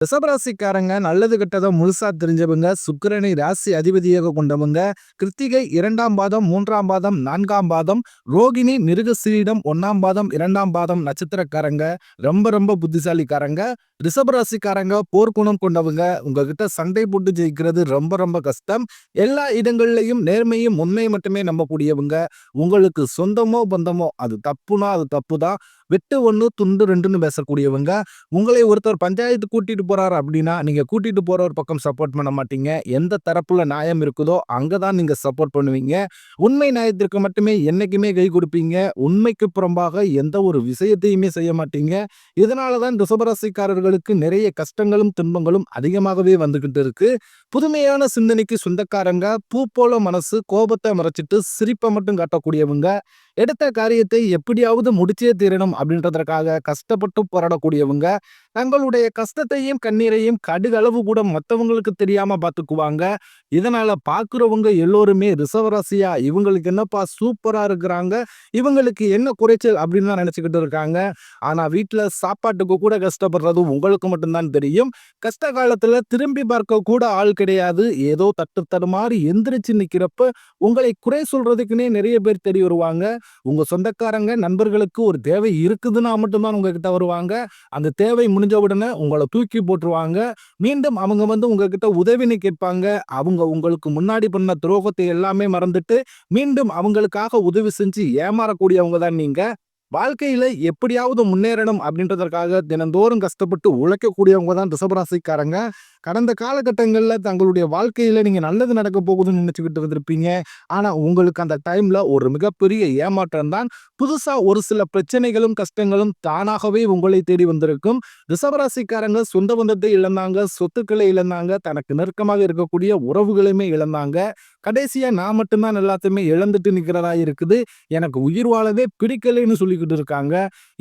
ரிஷபராசிக்காரங்க நல்லது கெட்டதை முழுசா தெரிஞ்சவங்க. சுக்கிரனை ராசி அதிபதியாக கொண்டவங்க. கிருத்திகை 2ஆம் பாதம், 3ஆம் பாதம், 4ஆம் பாதம், ரோகிணி மிருகசீரிடம் 1ஆம் பாதம், 2ஆம் பாதம் நட்சத்திரக்காரங்க. ரொம்ப ரொம்ப புத்திசாலிக்காரங்க. ரிஷபராசிக்காரங்க போர்க்குணம் கொண்டவங்க. உங்ககிட்ட சண்டை போட்டு ஜெயிக்கிறது ரொம்ப ரொம்ப கஷ்டம். எல்லா இடங்கள்லயும் நேர்மையும் உண்மை மட்டுமே நம்பக்கூடியவங்க. உங்களுக்கு சொந்தமோ பந்தமோ அது தப்புனா அது தப்பு தான். வெட்டு ஒண்ணு துண்டு ரெண்டுன்னு பேசக்கூடியவங்க. உங்களை ஒருத்தர் பஞ்சாயத்து கூட்டிட்டு போறாரு அப்படின்னா, நீங்க கூட்டிட்டு போற ஒரு பக்கம் சப்போர்ட் பண்ண மாட்டீங்க. எந்த தரப்புல நியாயம் இருக்குதோ அங்கதான் நீங்க சப்போர்ட் பண்ணுவீங்க. உண்மை நியாயத்திற்கு மட்டுமே என்னைக்குமே கை கொடுப்பீங்க. உண்மைக்கு புறம்பாக எந்த ஒரு விஷயத்தையுமே செய்ய மாட்டீங்க. இதனாலதான் ரிஷபராசிக்காரர்களுக்கு நிறைய கஷ்டங்களும் துன்பங்களும் அதிகமாகவே வந்துகிட்டு இருக்கு. புதுமையான சிந்தனைக்கு சொந்தக்காரங்க. பூ போல மனசு, கோபத்தை மறைச்சிட்டு சிரிப்பை மட்டும் காட்டக்கூடியவங்க. எடுத்த காரியத்தை எப்படியாவது முடிச்சே தீரணும் அப்படின்றதற்காக கஷ்டப்பட்டு போராடக்கூடியவங்க. தங்களுடைய கஷ்டத்தையும் கண்ணீரையும் கடுகளவு கூட மத்தவங்களுக்கு தெரியாம பாத்துக்குவாங்க. இதனால பாக்குறவங்க எல்லோருமே ரிஷபராசியா இவங்களுக்கு என்னப்பா சூப்பரா இருக்கிறாங்க, இவங்களுக்கு என்ன குறைச்சல் அப்படின்னு தான் நினைச்சுக்கிட்டு இருக்காங்க. ஆனா வீட்டுல சாப்பாட்டுக்கு கூட கஷ்டப்படுறது உங்களுக்கு மட்டும்தான் தெரியும். கஷ்ட காலத்துல திரும்பி பார்க்க கூட ஆள் கிடையாது. ஏதோ தட்டு தடுமாறி எந்திரிச்சு நிக்கிறப்ப உங்களை குறை சொல்றதுக்குன்னே நிறைய பேர் தெரிய வருவாங்க. உங்க சொந்தக்காரங்க நண்பர்களுக்கு ஒரு தேவை இருக்குதுன்னா மட்டும்தான் உங்ககிட்ட வருவாங்க. அந்த தேவை முடிஞ்ச உடனே உங்களை தூக்கி போட்டுருவாங்க. மீண்டும் அவங்க உங்ககிட்ட உதவின்னு கேட்பாங்க. அவங்க உங்களுக்கு முன்னாடி பண்ண துரோகத்தை எல்லாமே மறந்துட்டு மீண்டும் அவங்களுக்காக உதவி செஞ்சு ஏமாறக்கூடியவங்க தான் நீங்க. வாழ்க்கையில எப்படியாவது முன்னேறணும் அப்படின்றதற்காக தினந்தோறும் கஷ்டப்பட்டு உழைக்கக்கூடியவங்க தான் ரிஷபராசிக்காரங்க. கடந்த காலகட்டங்கள்ல தங்களுடைய வாழ்க்கையில நீங்க நல்லது நடக்க போகுதுன்னு நினைச்சுக்கிட்டு இருந்திருப்பீங்க. ஆனா உங்களுக்கு அந்த டைம்ல ஒரு மிகப்பெரிய ஏமாற்றம் தான். புதுசா ஒரு சில பிரச்சனைகளும் கஷ்டங்களும் தானாகவே உங்களை தேடி வந்திருக்கும். ரிஷபராசிக்காரங்க சொந்த பந்தத்தை இழந்தாங்க, சொத்துக்களை இழந்தாங்க, தனக்கு நெருக்கமாக இருக்கக்கூடிய உறவுகளையுமே இழந்தாங்க. கடைசியா நான் மட்டும்தான் எல்லாத்தையுமே இழந்துட்டு நிக்கிறதா இருக்குது. எனக்கு உயிர் வாழவே பிடிக்கலைன்னு சொல்லிக்கிட்டு இருக்காங்க.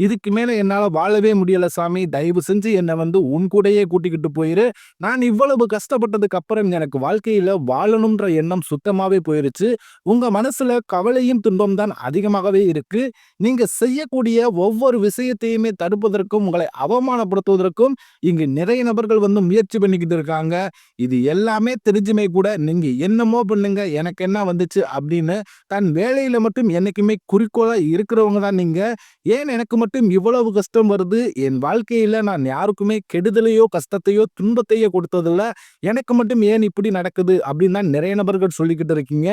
இதுக்கு மேல என்னால வாழவே முடியல சாமி, தயவு செஞ்சு என்னை உன் கூடயே கூட்டிக்கிட்டு போயிரு. நான் இவ்வளவு கஷ்டப்பட்டதுக்கு அப்புறம் எனக்கு வாழ்க்கையில வாழணும்ன்ற எண்ணம் சுத்தமாவே போயிருச்சு. உங்க மனசுல கவலையும் துன்பம் தான் அதிகமாகவே இருக்கு. நீங்க செய்யக்கூடிய ஒவ்வொரு விஷயத்தையுமே தடுப்பதற்கும் உங்களை அவமானப்படுத்துவதற்கும் இங்கு நிறைய நபர்கள் முயற்சி பண்ணிக்கிட்டு இருக்காங்க. இது எல்லாமே தெரிஞ்சுமே கூட நீங்க என்னமோ பண்ணுங்க, எனக்கு என்ன வந்துச்சு அப்படின்னு தன் வேலையில மட்டும் என்னைக்குமே குறிக்கோளா இருக்கிறவங்க தான் நீங்க. ஏன் எனக்கு மட்டும் இவ்வளவு கஷ்டம் வருது, என் வாழ்க்கையில நான் யாருக்குமே கெடுதலையோ கஷ்டத்தையோ துன்பத்தையோ கொடுத்ததில்ல, எனக்கு மட்டும் ஏன் இப்படி நடக்குது அப்படின்னு தான் நிறைய நபர்கள் சொல்லிக்கிட்டு இருக்கீங்க.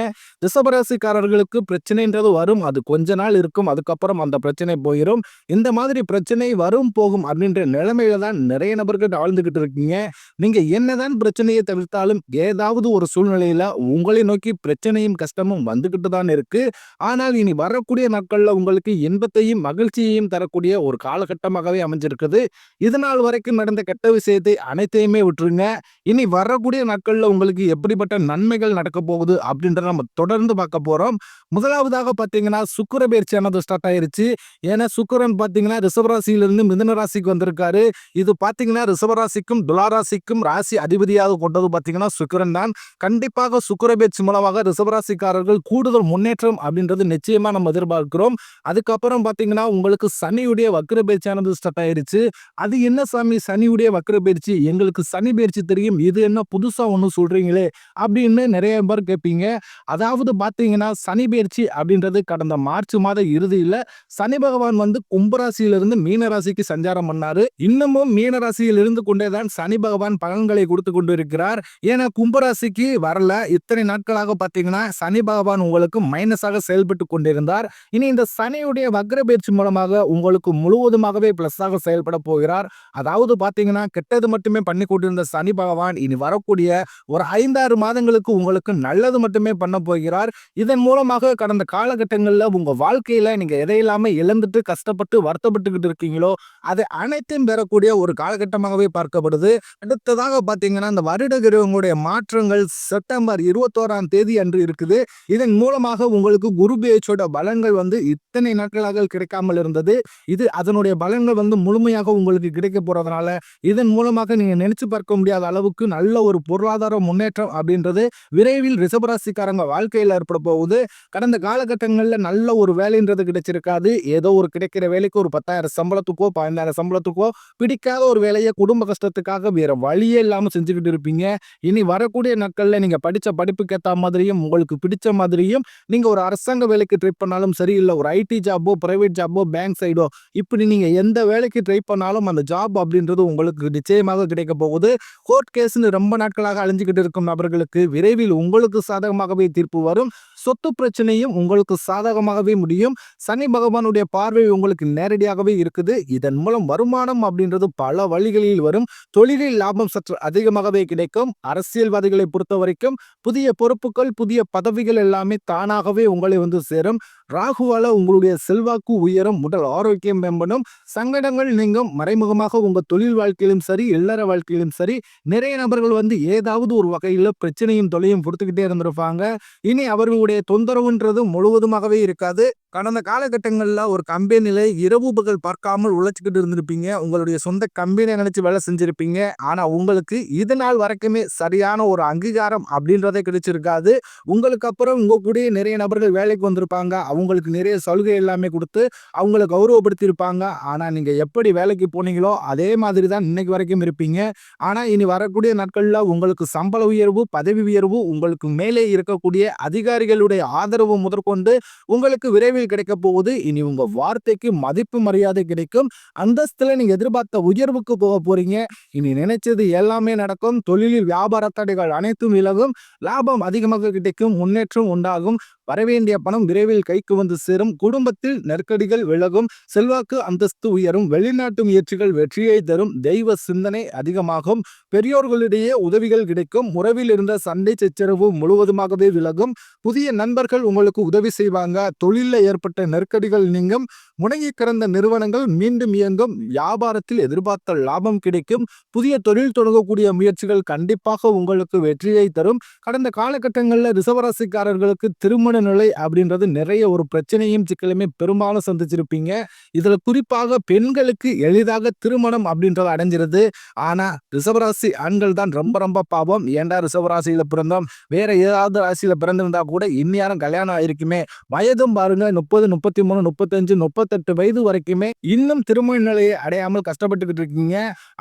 ரிஷபராசிக்காரர்களுக்கு பிரச்சனைன்றது வரும், அது கொஞ்ச நாள் இருக்கும், அதுக்கப்புறம் அந்த பிரச்சனை போயிடும். இந்த மாதிரி பிரச்சனை வரும் போகும் அப்படின்ற நிலைமையில தான் நிறைய நபர்கள் வாழ்ந்துகிட்டு இருக்கீங்க. நீங்க என்னதான் பிரச்சனையை தவிர்த்தாலும் ஏதாவது ஒரு சூழ்நிலையில உங்களை நோக்கி பிரச்சனையும் கஷ்டமும் வந்துகிட்டு தான் இருக்கு. ஆனால் இனி வரக்கூடிய நாட்கள்ல உங்களுக்கு இன்பத்தையும் மகிழ்ச்சியையும் தரக்கூடிய ஒரு காலகட்டமாகவே அமைஞ்சிருக்குது. இதனால் வரைக்கும் நடந்த கெட்ட விஷயத்தை அனைத்தையுமே விட்டுருங்க. இனி வரக்கூடிய நாட்கள்ல உங்களுக்கு எப்படிப்பட்ட நன்மைகள் நடக்க போகுது அப்படின்றத நம்ம தொடர்ந்து பார்க்க போறோம். முதலாவதாக பாத்தீங்கன்னா சுக்கிர பயிற்சியானது ஸ்டார்ட் ஆயிருச்சு. ஏன்னா சுக்கிரன் பாத்தீங்கன்னா ரிஷபராசியிலிருந்து மிதுன ராசிக்கு வந்திருக்காரு. இது பாத்தீங்கன்னா ரிஷபராசிக்கும் துளாராசிக்கும் ராசி அதிபதியாக கொண்டது பாத்தீங்கன்னா சுக்கிரன் தான். கண்டிப்பாக சுக்கிர பயிற்சி மூலமாக ரிஷபராசிக்காரர்கள் கூடுதல் முன்னேற்றம் அப்படின்றது நிச்சயமா நம்ம எதிர்பார்க்கிறோம். அதுக்கப்புறம் பாத்தீங்கன்னா உங்களுக்கு சனியுடைய வக்ர பயிற்சியானது ஸ்டார்ட் ஆயிருச்சு. அது என்ன சாமி சனியுடைய வக்ர பயிற்சி, எங்களுக்கு சனி பயிற்சி தெரியும், இது என்ன புதுசா ஒண்ணு சொல்றீங்களே அப்படின்னு நிறைய பேர் கேட்பீங்க. அதாவது பாத்தீங்கன்னா சனி பயிற்சி அப்படின்றது கடந்த மார்ச் மாத இறுதியில சனி பகவான் கும்பராசியிலிருந்து மீன ராசிக்கு சஞ்சாரம் பண்ணாரு. இன்னமும் மீன ராசியில் இருந்து கொண்டேதான் சனி பகவான் பலன்களை கொடுத்து கொண்டு இருக்கிறார். ஏன்னா கும்பராசிக்கு வரல. இத்தனை நாட்களாக பாத்தீங்கன்னா சனி பகவான் உங்களுக்கு மைனஸாக செயல்பட்டு கொண்டிருந்தார். இனி இந்த சனியுடைய வக்ர பயிற்சி மூலமாக உங்களுக்கு முழுவதுமாகவே பிளஸ்ஸாக செயல்பட போகிறார். அதாவது பாத்தீங்கன்னா கெட்டது மட்டுமே பண்ணி கொண்டிருந்த சனி பகவான் இனி வரக்கூடிய ஒரு 5-6 மாதங்களுக்கு உங்களுக்கு நல்லது மட்டுமே பண்ண போகிறார். இதன் மூலமாக கடந்த காலகட்டங்களில் உங்க வாழ்க்கையில நீங்க எதையெல்லாமே இழந்துட்டு கஷ்டப்பட்டு வருத்தப்பட்டுக்கிட்டு இருக்கீங்களோ அதை அனைத்தையும் பெறக்கூடிய ஒரு காலகட்டமாகவே பார்க்கப்படுது. அடுத்ததாக பாத்தீங்கன்னா இந்த வருட கிரகங்களுடைய மாற்றங்கள் செப்டம்பர் 21ஆம் தேதி அன்று இருக்குது. இதன் மூலமாக உங்களுக்கு குரு பேச்சோட பலன்கள் இத்தனை நாட்களாக கிடைக்காமல் இருந்தது. இது அதனுடைய பலன்கள் முழுமையாக உங்களுக்கு கிடைக்க போறதுனால இதன் மூலமாக நீங்க நினைச்சு பார்க்க முடியும் முடியாத அளவுக்கு நல்ல ஒரு பொருளாதார முன்னேற்றம் அப்படின்றது விரைவில் ரிஷபராசிக்காரங்க வாழ்க்கையில் ஏற்பட போகுது. கடந்த காலகட்டங்கள்ல நல்ல ஒரு வேலைன்றது கிடைச்சிருக்காது. ஏதோ ஒரு கிடைக்கிற வேலைக்கு ஒரு 10,000 சம்பளத்துக்கோ 15,000 சம்பளத்துக்கோ பிடிக்காத ஒரு வேலையை குடும்ப கஷ்டத்துக்காக வேற வழியே இல்லாம செஞ்சுக்கிட்டு இருப்பீங்க. இனி வரக்கூடிய நாட்கள்ல நீங்க படிச்ச படிப்புக்கு ஏத்த மாதிரியும் உங்களுக்கு பிடிச்ச மாதிரியும் நீங்க ஒரு அரசாங்க வேலைக்கு ட்ரை பண்ணாலும் சரி, இல்ல ஒரு ஐடி ஜாபோ, பிரைவேட் ஜாபோ, பேங்க் சைடோ இப்படி நீங்க எந்த வேலைக்கு ட்ரை பண்ணாலும் அந்த ஜாப் அப்படின்றது உங்களுக்கு நிச்சயமாக கிடைக்க போகுது. கோர்ட் கேஸ்ன்னு ரொம்ப நாட்களாக அழிஞ்சுக்கிட்டு இருக்கும் நபர்களுக்கு விரைவில் உங்களுக்கு சாதகமாகவே தீர்ப்பு வரும். சொத்து பிரச்சனையும் உங்களுக்கு சாதகமாகவே முடியும். சனி பகவானுடைய பார்வை உங்களுக்கு நேரடியாகவே இருக்குது. இதன் மூலம் வருமானம் அப்படின்றது பல வழிகளில் வரும். தொழிலில் லாபம் சற்று அதிகமாகவே கிடைக்கும். அரசியல்வாதிகளை பொறுத்த வரைக்கும் புதிய பொறுப்புகள், புதிய பதவிகள் எல்லாமே தானாகவே உங்களை வந்து சேரும். ராகுவால உங்களுடைய செல்வாக்கு உயரும், உடல் ஆரோக்கியம் மேம்படும், சங்கடங்கள் நீங்கும். மறைமுகமாக உங்க தொழில் வாழ்க்கையிலும் சரி, இல்லற வாழ்க்கையிலும் சரி, நிறைய நபர்கள் வந்து ஏதாவது ஒரு வகையில பிரச்சனையும் தொல்லையும் கொடுத்துக்கிட்டே இருந்திருப்பாங்க. இனி அவர்களுடைய தொந்தரவுன்றது முழுவதுமாகவே இருக்காது. கடந்த காலகட்டங்கள்ல ஒரு கம்பெனில இரவு பகல் பார்க்காமல் உழைச்சிக்கிட்டு இருந்திருப்பீங்க. உங்களுடைய சொந்த கம்பெனியை நினைச்சு வேலை செஞ்சிருப்பீங்க. ஆனா உங்களுக்கு இது நாள் வரைக்குமே சரியான ஒரு அங்கீகாரம் அப்படின்றதே கிடைச்சிருக்காது. உங்களுக்கு அப்புறம் உங்க கூடயே நிறைய நபர்கள் வேலைக்கு வந்திருப்பாங்க. அவங்களுக்கு நிறைய சலுகை எல்லாமே கொடுத்து அவங்கள கௌரவப்படுத்தி இருப்பாங்க. ஆனா நீங்க எப்படி வேலைக்கு போனீங்களோ அதே மாதிரி தான் இன்னைக்கு வரைக்கும் இருப்பீங்க. ஆனா இனி வரக்கூடிய நாட்கள்ல உங்களுக்கு சம்பள உயர்வு, பதவி உயர்வு, உங்களுக்கு மேலே இருக்கக்கூடிய அதிகாரிகளுடைய ஆதரவு முதற்கொண்டு உங்களுக்கு விரைவில் கிடைக்க போகுது. இனி உங்க வார்த்தைக்கு மதிப்பு மரியாதை கிடைக்கும். அந்தஸ்துல நீங்க எதிர்பார்த்த உயர்வுக்கு போக போறீங்க. இனி நினைச்சது எல்லாமே நடக்கும். தொழிலில் வியாபார தடைகள் அனைத்தும் விலகும். லாபம் அதிகமாக கிடைக்கும். முன்னேற்றம் உண்டாகும். வரவேண்டிய பணம் விரைவில் கைக்கு வந்து சேரும். குடும்பத்தில் நெருக்கடிகள் விலகும். செல்வாக்கு அந்தஸ்து உயரும். வெளிநாட்டு முயற்சிகள் வெற்றியை தரும். தெய்வ சிந்தனை அதிகமாகும். பெரியோர்களிடையே உதவிகள் கிடைக்கும். உறவில் இருந்த சண்டை சச்சரவு முழுவதுமாகவே விலகும். புதிய நண்பர்கள் உங்களுக்கு உதவி செய்வாங்க. தொழிலில் ஏற்பட்ட நெருக்கடிகள் நீங்கும். முடங்கி கிடந்த நிறுவனங்கள் மீண்டும் இயங்கும். வியாபாரத்தில் எதிர்பார்த்த லாபம் கிடைக்கும். புதிய தொழில் தொடங்கக்கூடிய முயற்சிகள் கண்டிப்பாக உங்களுக்கு வெற்றியை தரும். கடந்த காலகட்டங்களில் ரிஷபராசிக்காரர்களுக்கு திருமண நிலை அப்படின்றது நிறைய ஒரு பிரச்சனையும் சிக்கலுமே பெரும்பாலும் சந்திச்சிருப்பீங்க. இதுல குறிப்பாக பெண்களுக்கு எளிதாக திருமணம் அப்படின்றது அடைஞ்சிருது. ஆனா ரிஷபராசி ஆண்கள் தான் ரொம்ப ரொம்ப பாவம். ஏண்டா ரிஷபராசியில பிறந்தோம், வேற ஏதாவது ராசியில பிறந்திருந்தா கூட இந்நேரம் கல்யாணம் ஆயிருக்குமே. வயதும் பாருங்க 30, 33, 35, 38 வயது வரைக்குமே இன்னும் திருமண நிலையை அடையாமல் கஷ்டப்பட்டுக்கிட்டு இருக்கீங்க.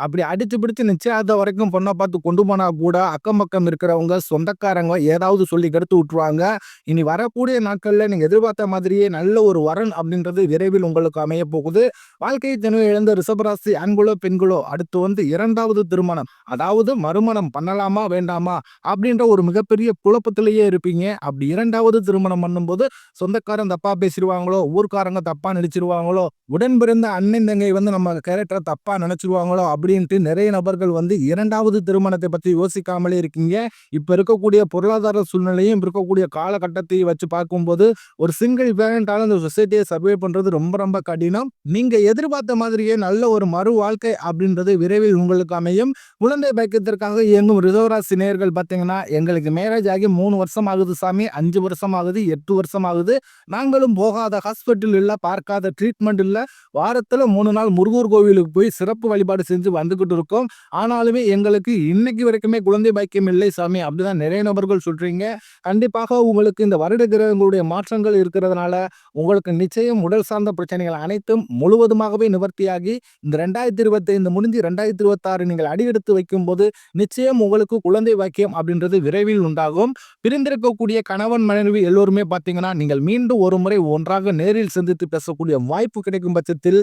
அப்படி அடிச்சு பிடிச்சு நிச்சயதார்த்தம் வரைக்கும் பொண்ணை பார்த்து கொண்டு போனா கூட அக்கம் பக்கம் இருக்கிறவங்க, சொந்தக்காரங்க ஏதாவது சொல்லி கெடுத்து விட்டுருவாங்க. இனி வரக்கூடிய நாட்கள்ல நீங்க எதிர்பார்த்த மாதிரியே நல்ல ஒரு வரன் அப்படின்றது விரைவில் உங்களுக்கு அமைய போகுது. வாழ்க்கை துணை இழந்த ரிஷபராசி ஆண்களோ பெண்களோ அடுத்து வந்து இரண்டாவது திருமணம், அதாவது மறுமணம் பண்ணலாமா வேண்டாமா அப்படின்ற ஒரு மிகப்பெரிய குழப்பத்திலேயே இருப்பீங்க. அப்படி இரண்டாவது திருமணம் பண்ணும்போது சொந்தக்காரன் தப்பா பேசிடுவாங்களோ, ஊர்க்காரங்க தப்பா நினைச்சிருவாங்களோ, உடன் பிறந்த அண்ணன் தங்கை வந்து நம்ம கேரக்டரை தப்பா நினைச்சிருவாங்களோ அப்படின்ட்டு நிறைய நபர்கள் வந்து இரண்டாவது திருமணத்தை பத்தி யோசிக்காமலே இருக்கீங்க. இப்ப இருக்கக்கூடிய பொருளாதார சூழ்நிலையும் இருக்கக்கூடிய காலகட்டத்தை வச்சு பார்க்கும்போது ஒரு சிங்கிள் பேரண்டால இந்த சொசைட்டியை சர்வே பண்றது ரொம்ப ரொம்ப கடினம். நீங்க எதிர்பார்த்த மாதிரியே நல்ல ஒரு மறு வாழ்க்கை அப்படின்றது விரைவில் உங்களுக்கு அமையும். குழந்தை பாக்கியத்திற்காக இயங்கும் ரிஷபராசி நேயர்கள் பார்த்தீங்கன்னா, எங்களுக்கு மேரேஜ் ஆகி 3 வருஷம் ஆகுது சாமி, 5 வருஷம் ஆகுது, 8 வருஷம் ஆகுது. நாங்களும் போகாத ஹாஸ்பிட்டல் இல்ல, பார்க்காத ட்ரீட்மெண்ட் இல்ல. வாரத்துல 3 நாள் முருகர் கோவிலுக்கு போய் சிறப்பு வழிபாடு செஞ்சு வந்துகிட்டு இருக்கோம். ஆனாலுமே எங்களுக்கு இன்னைக்கு வரைக்குமே குழந்தை பாக்கியம் இல்லை சாமி அப்படிதான் நிறைய நபர்கள் சொல்றீங்க. கண்டிப்பாக உங்களுக்கு இந்த வருட கிரகங்களுடைய மாற்றங்கள் இருக்கிறதுனால உங்களுக்கு நிச்சயம் உடல் சார்ந்த பிரச்சனைகள் அனைத்தும் முழுவதுமாகவே நிவர்த்தியாகி இந்த 2025 முடிஞ்சு 2026 நீங்கள் அடியெடுத்து வைக்கும் போது நிச்சயம் உங்களுக்கு குழந்தை பாக்கியம் அப்படின்றது விரைவில் உண்டாகும். பிரிந்திருக்கக்கூடிய கணவன் மனைவி எல்லோருமே பார்த்தீங்கன்னா, நீங்கள் மீண்டும் ஒரு முறை ஒன்றாக நேரில் சந்தித்து பேசக்கூடிய வாய்ப்பு கிடைக்கும் பட்சத்தில்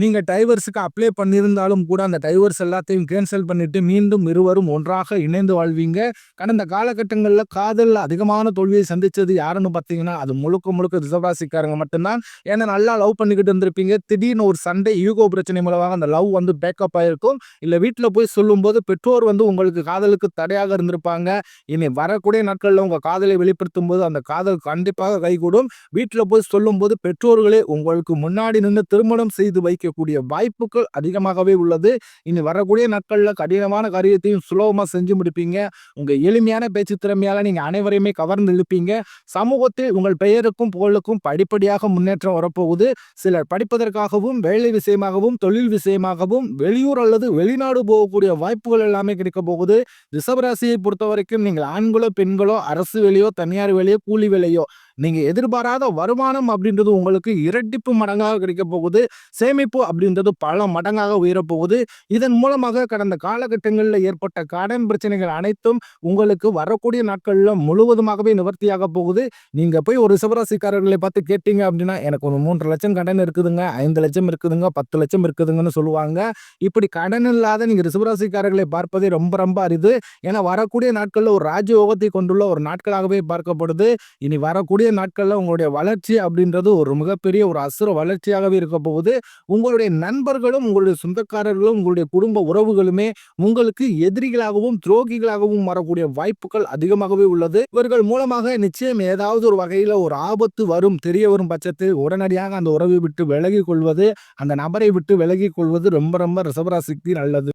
நீங்க டைவர்ஸுக்கு அப்ளை பண்ணியிருந்தாலும் கூட அந்த டைவர்ஸ் எல்லாத்தையும் கேன்சல் பண்ணிட்டு மீண்டும் இருவரும் ஒன்றாக இணைந்து வாழ்வீங்க. கடந்த காலகட்டங்களில் காதல்ல அதிகமான தோல்வியை சந்திச்சது யாருன்னு பார்த்தீங்கன்னா, அது முழுக்க முழுக்க ரிஷபராசிக்காரங்க மட்டும்தான். ஏன்னா நல்லா லவ் பண்ணிக்கிட்டு இருந்திருப்பீங்க. திடீர்னு ஒரு சண்டை, ஈகோ பிரச்சனை மூலமாக அந்த லவ் வந்து பேக்கப் ஆயிருக்கும். இல்ல வீட்டுல போய் சொல்லும்போது பெற்றோர் வந்து உங்களுக்கு காதலுக்கு தடையாக இருந்திருப்பாங்க. இனி வரக்கூடிய நாட்கள்ல உங்க காதலை வெளிப்படுத்தும் போது அந்த காதல் கண்டிப்பாக கைகூடும். வீட்டுல போய் சொல்லும் போது பெற்றோர்களே உங்களுக்கு முன்னாடி நின்னு திருமணம் செய்து வைக்கக்கூடிய வாய்ப்புகள் அதிகமாகவே உள்ளது. இனி வரக்கூடிய நாட்கள்ல கடினமான காரியத்தையும் சுலபமா செஞ்சு முடிப்பீங்க. உங்க எளிமையான பேச்சு திறமையால நீங்க அனைவரையுமே கவர்ந்து இழுப்பீங்க. சமூகத்தில் உங்கள் பெயருக்கும் புகழுக்கும் படிப்படியாக முன்னேற்றம் வரப்போகுது. சிலர் படிப்பதற்காகவும், வேலை விஷயமாகவும், தொழில் விஷயமாகவும் வெளியூர் அல்லது வெளிநாடு போகக்கூடிய வாய்ப்புகள் எல்லாமே கிடைக்கப் போகுது. ரிஷபராசியை பொறுத்தவரைக்கும் நீங்கள் ஆண்களோ, பெண்களோ, அரசு வேலையோ, தனியார் வேலையோ, கூலி வேலையோ நீங்க எதிர்பாராத வருமானம் அப்படின்றது உங்களுக்கு இரட்டிப்பு மடங்காக கிடைக்கப் போகுது. சேமிப்பு அப்படின்றது பல மடங்காக உயரப் போகுது. இதன் மூலமாக கடந்த காலகட்டங்களில் ஏற்பட்ட கடன் பிரச்சனைகள் அனைத்தும் உங்களுக்கு வரக்கூடிய நாட்கள்ல முழுவதுமாகவே நிவர்த்தியாக போகுது. நீங்க போய் ஒரு ரிஷபராசிக்காரர்களை பார்த்து கேட்டீங்க அப்படின்னா, எனக்கு ஒரு 3,00,000 கடன் இருக்குதுங்க, 5,00,000 இருக்குதுங்க, 10,00,000 இருக்குதுங்கன்னு சொல்லுவாங்க. இப்படி கடன் இல்லாத நீங்க ரிஷபராசிக்காரர்களை பார்ப்பதே ரொம்ப ரொம்ப அரிது. ஏன்னா வரக்கூடிய நாட்கள்ல ஒரு ராஜயோகத்தை கொண்டுள்ள ஒரு நாட்களாகவே பார்க்கப்படுது. இனி வரக்கூடிய நாட்கள்ல உங்களுடைய வளர்ச்சி அப்படின்றது ஒரு மிகப்பெரிய ஒரு அசுர வளர்ச்சியாகவே இருக்க போகுது. உங்களுடைய நண்பர்களும், உங்களுடைய சொந்தக்காரர்களும், உங்களுடைய குடும்ப உறவுகளுமே உங்களுக்கு எதிரிகளாகவும், துரோகிகளாகவும் வரக்கூடிய வாய்ப்புகள் அதிகமாகவே உள்ளது. இவர்கள் மூலமாக நிச்சயம் ஏதாவது ஒரு வகையில ஒரு ஆபத்து வரும், தெரிய வரும் பட்சத்தில் உடனடியாக அந்த உறவை விட்டு விலகிக் கொள்வது, அந்த நபரை விட்டு விலகிக் கொள்வது ரொம்ப ரொம்ப ரிஷபராசிக்கு நல்லது.